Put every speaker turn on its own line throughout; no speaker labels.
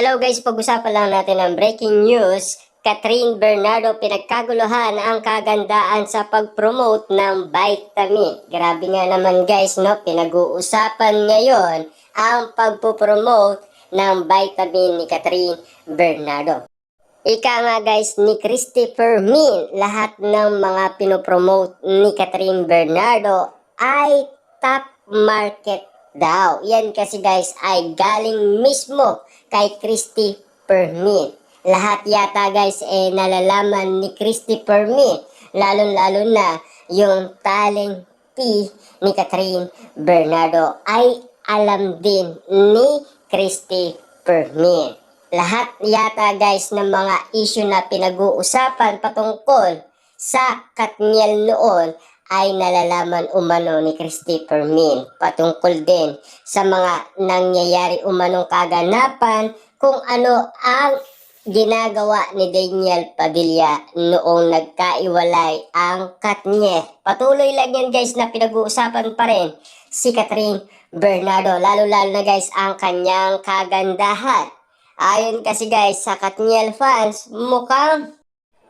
Hello guys, pag-usapan lang natin ang breaking news. Catherine Bernardo pinagkaguluhan ang kagandaan sa pag-promote ng vitamin. Grabe nga naman guys, no? Pinag-uusapan ngayon ang pagpo-promote ng vitamin ni Catherine Bernardo. Ika nga guys ni Christopher Min, lahat ng mga pinopromote ni Catherine Bernardo ay top market daw. Yan kasi guys ay galing mismo kay Christopher Min. Lahat yata guys nalalaman ni Christopher Min, lalo-lalo na yung talent ni Catherine Bernardo ay alam din ni Christopher Min. Lahat yata guys ng mga issue na pinag-uusapan patungkol sa Katniel noon ay nalalaman umano ni Christopher Min. Patungkol din sa mga nangyayari umanong kaganapan kung ano ang ginagawa ni Daniel Padilla noong nagkaiwalay ang Katniel. Patuloy lang yan guys na pinag-uusapan pa rin si Catherine Bernardo, lalo-lalo na guys ang kanyang kagandahan. Ayon kasi guys sa Katniel fans, mukhang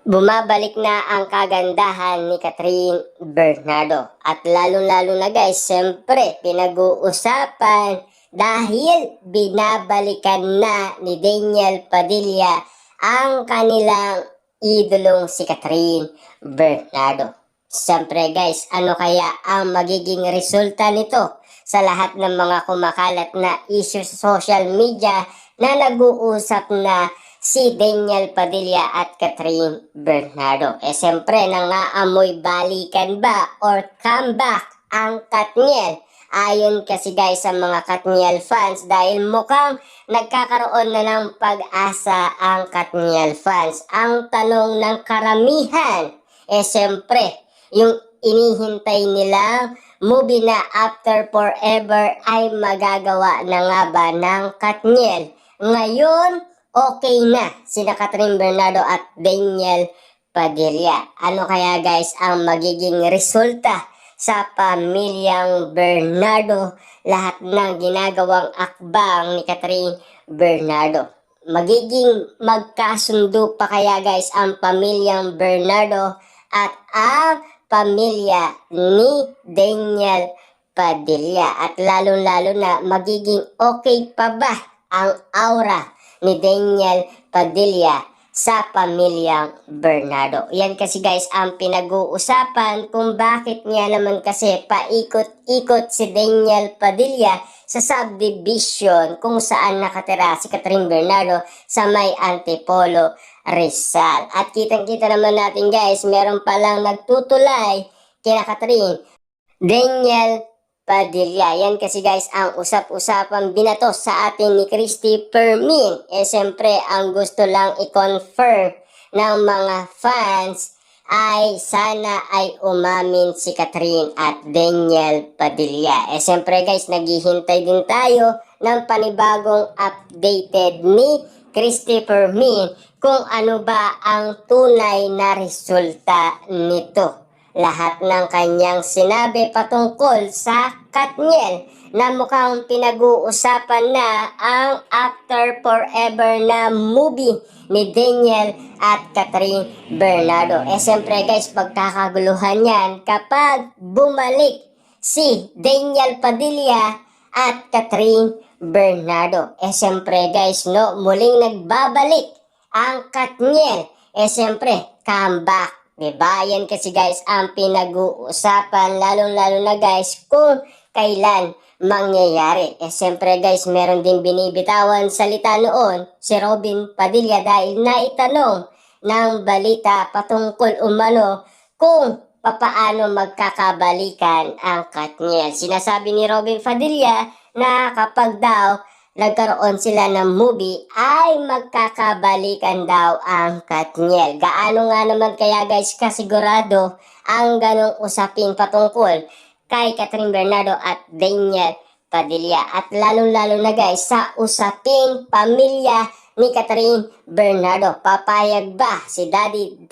bumabalik na ang kagandahan ni Catherine Bernardo. At lalo-lalo na guys, siyempre pinag-uusapan dahil binabalikan na ni Daniel Padilla ang kanilang idolong si Catherine Bernardo. Siyempre guys, ano kaya ang magiging resulta nito sa lahat ng mga kumakalat na issue sa social media na nag-uusap na si Daniel Padilla at Catherine Bernardo? Siyempre, nangaamoy balikan ba or comeback ang Katniel? Ayon kasi guys sa mga Katniel fans, dahil mukhang nagkakaroon na ng pag-asa ang Katniel fans. Ang tanong ng karamihan, siyempre, yung inihintay nilang movie na After Forever ay magagawa na nga ba ng Katniel? Ngayon, okay na sina Catherine Bernardo at Daniel Padilla. Ano kaya guys ang magiging resulta sa pamilyang Bernardo? Lahat ng ginagawang akbang ni Catherine Bernardo, magiging magkasundo pa kaya guys ang pamilyang Bernardo at ang pamilya ni Daniel Padilla? At lalo-lalo na magiging okay pa ba ang aura ni Daniel Padilla sa pamilyang Bernardo? Yan kasi guys ang pinag-uusapan kung bakit nga naman kasi paikot-ikot si Daniel Padilla sa subdivision kung saan nakatira si Catherine Bernardo sa may Antipolo, Rizal. At kitang-kita naman natin guys, meron palang nagtutulay kina Catherine Daniel Padilla. Yan kasi guys ang usap-usapang binato sa atin ni Christopher Min. Siyempre ang gusto lang i-confirm ng mga fans ay sana ay umamin si Catherine at Daniel Padilla. Siyempre guys, naghihintay din tayo ng panibagong updated ni Christopher Min kung ano ba ang tunay na resulta nito. Lahat ng kanyang sinabi patungkol sa Katniel na mukhang pinag-uusapan na ang After Forever na movie ni Daniel at Catherine Bernardo. Siyempre guys, pagkakaguluhan yan kapag bumalik si Daniel Padilla at Catherine Bernardo. Siyempre guys, no, muling nagbabalik ang Katniel. Siyempre, comeback. Diba? Yan kasi guys ang pinag-uusapan, lalong-lalo na guys kung kailan mangyayari. Siyempre guys, meron din binibitawan salita noon si Robin Padilla dahil naitanong ng balita patungkol umano kung papaano magkakabalikan ang Katniel. Sinasabi ni Robin Padilla na kapag daw nagkaroon sila ng movie ay magkakabalikan daw ang Katniel. Gaano nga naman kaya guys kasigurado ang ganong usapin patungkol kay Catherine Bernardo at Daniel Padilla? At lalong-lalo na guys sa usaping pamilya ni Catherine Bernardo, papayag ba si Daddy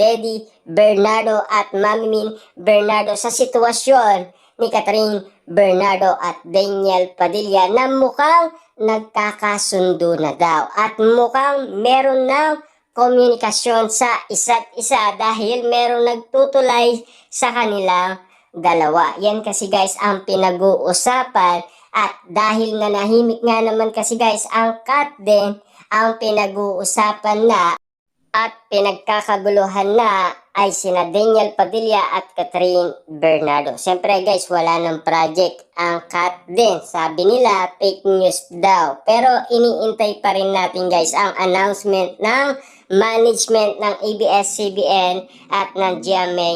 Bernardo at Mami Min Bernardo sa sitwasyon ni Catherine Bernardo at Daniel Padilla na mukhang nagkakasundo na daw at mukhang meron ng komunikasyon sa isa't isa dahil merong nagtutulay sa kanilang dalawa. Yan kasi guys ang pinag-uusapan at dahil nanahimik nga naman kasi guys ang cut din ang pinag-uusapan na at pinagkakaguluhan na ay sina Daniel Padilla at Catherine Bernardo. Siyempre guys, wala ng project ang cut din. Sabi nila, fake news daw. Pero iniintay pa rin natin guys ang announcement ng management ng ABS-CBN at ng GMA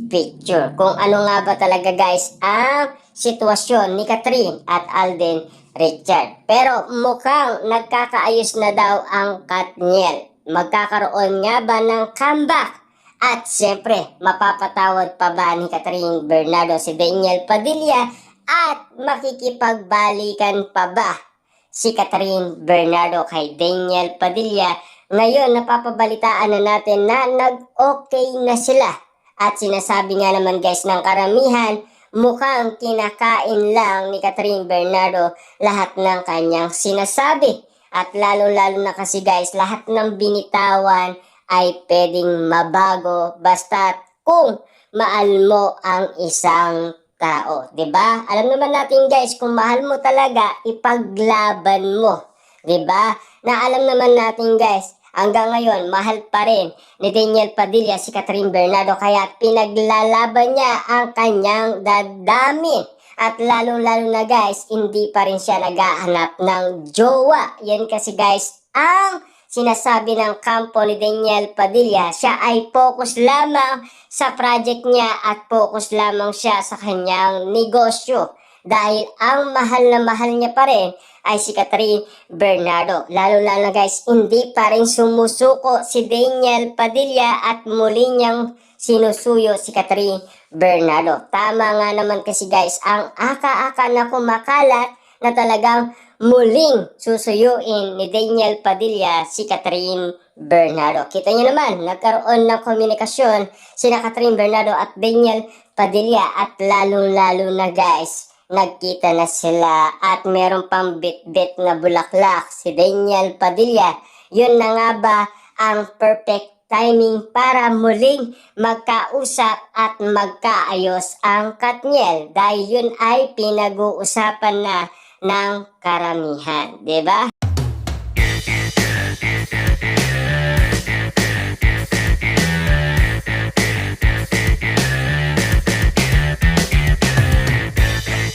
Picture. Kung ano nga ba talaga guys ang sitwasyon ni Catherine at Alden Richard. Pero mukhang nagkakaayos na daw ang Katniel. Magkakaroon nga ba ng comeback? At siyempre, mapapatawad pa ba ni Catherine Bernardo si Daniel Padilla at makikipagbalikan pa ba si Catherine Bernardo kay Daniel Padilla? Ngayon, napapabalitaan na natin na nag-okay na sila. At sinasabi nga naman guys ng karamihan, mukhang kinakain lang ni Catherine Bernardo lahat ng kanyang sinasabi. At lalo-lalo na kasi guys, lahat ng binitawan ay pwedeng mabago basta kung mahal mo ang isang tao, 'di ba? Alam naman natin guys, kung mahal mo talaga, ipaglaban mo, 'di ba? Na alam naman natin guys, hanggang ngayon mahal pa rin ni Daniel Padilla si Catherine Bernardo kaya pinaglalaban niya ang kanyang dadamin. At lalo-lalo na guys, hindi pa rin siya naghahanap ng jowa. Yan kasi guys, ang sinasabi ng kampo ni Daniel Padilla, siya ay focus lamang sa project niya at focus lamang siya sa kanyang negosyo. Dahil ang mahal na mahal niya pa rin ay si Catherine Bernardo. Lalo-lalo na guys, hindi pa rin sumusuko si Daniel Padilla at muli niyang sinusuyo si Catherine Bernardo. Tama nga naman kasi guys, ang aka-aka na kumakalat na talagang muling susuyuin ni Daniel Padilla si Catherine Bernardo. Kita niyo naman, nagkaroon ng komunikasyon sina Catherine Bernardo at Daniel Padilla at lalong-lalo na guys, nagkita na sila at meron pang bit-bit na bulaklak si Daniel Padilla. Yun na nga ba ang perfect timing para muling magkausap at magkaayos ang Katniel dahil yun ay pinag-uusapan na ng karamihan, 'di ba?